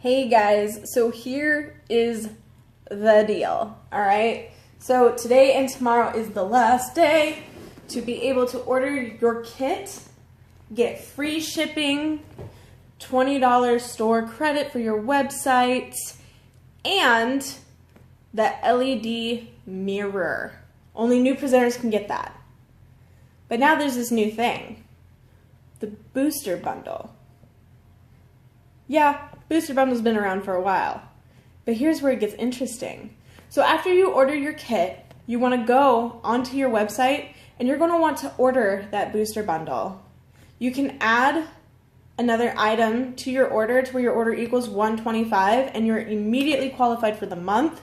Hey guys, so here is the deal, all right? So today and tomorrow is the last day to be able to order your kit, get free shipping, $20 store credit for your website, and the LED mirror. Only new presenters can get that. But now there's this new thing, the booster bundle. Yeah, booster bundle's been around for a while, but here's where it gets interesting. So after you order your kit, you want to go onto your website and you're going to want to order that booster bundle. You can add another item to your order to where your order equals $125 and you're immediately qualified for the month.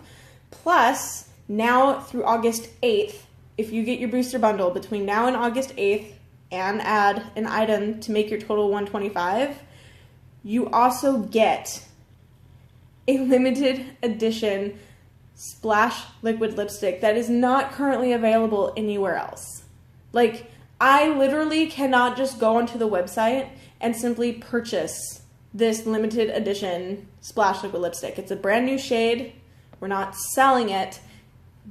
Plus, now through August 8th, if you get your booster bundle between now and August 8th and add an item to make your total $125, you also get a limited edition splash liquid lipstick that is not currently available anywhere else. Like, I literally cannot just go onto the website and simply purchase this limited edition splash liquid lipstick. It's a brand new shade. We're not selling it,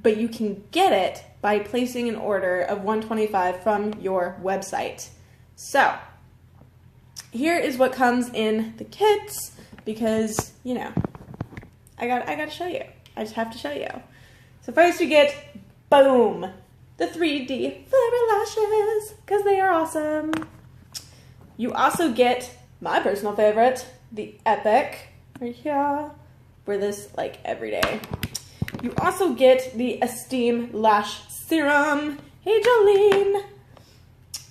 but you can get it by placing an order of $125 from your website. So, here is what comes in the kits because, you know, I got to show you. I just have to show you. So first you get, boom, the 3D flare lashes because they are awesome. You also get my personal favorite, the Epic, right here. Wear this like every day. You also get the Esteem Lash Serum. Hey, Jolene.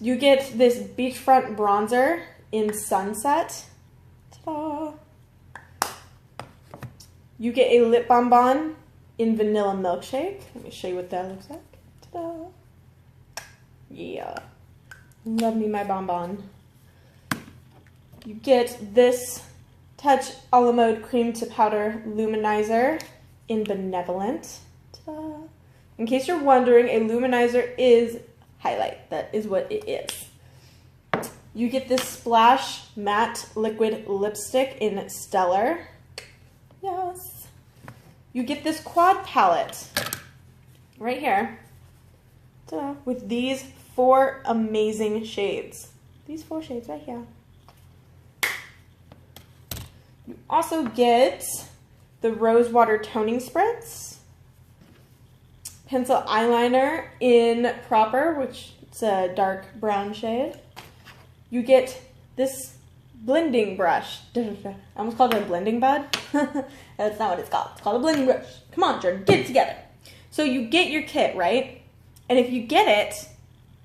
You get this beachfront bronzer in Sunset. Ta-da. You get a lip bonbon in Vanilla Milkshake. Let me show you what that looks like. Ta-da. Yeah. Love me my bonbon. You get this Touch a la Mode Cream to Powder Luminizer in Benevolent. Ta-da. In case you're wondering, a luminizer is highlight. That is what it is. You get this Splash Matte Liquid Lipstick in Stellar. Yes. You get this quad palette right here. Ta-da, with these 4 amazing shades. These 4 shades right here. You also get the Rose Water Toning Spritz. Pencil eyeliner in Proper, which is a dark brown shade. You get this blending brush. I almost called it a blending bud. That's not what it's called. It's called a blending brush. Come on, Jourdan, get it together. So you get your kit, right? And if you get it,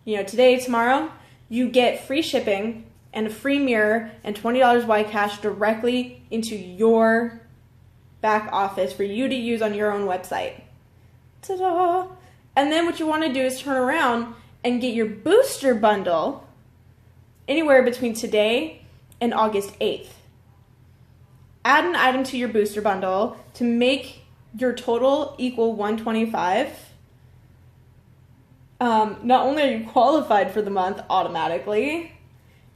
you know, today, tomorrow, you get free shipping and a free mirror and $20 Y cash directly into your back office for you to use on your own website. Ta-da! And then what you want to do is turn around and get your booster bundle anywhere between today and August 8th. Add an item to your booster bundle to make your total equal $125. Not only are you qualified for the month automatically,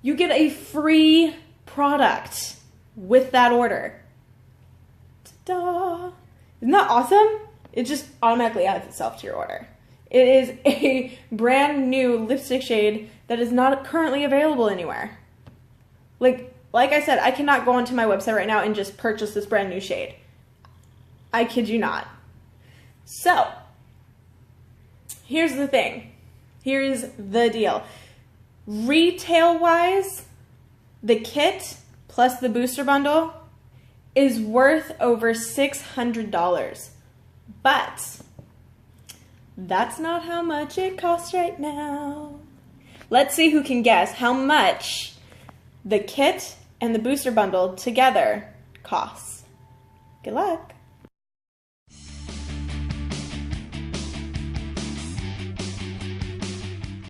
you get a free product with that order. Ta-da! Isn't that awesome? It just automatically adds itself to your order. It is a brand new lipstick shade that is not currently available anywhere. Like I said, I cannot go onto my website right now and just purchase this brand new shade. I kid you not. So, here's the thing. Here's the deal. Retail-wise, the kit plus the booster bundle is worth over $600. But that's not how much it costs right now. Let's see who can guess how much the kit and the booster bundle together costs. Good luck.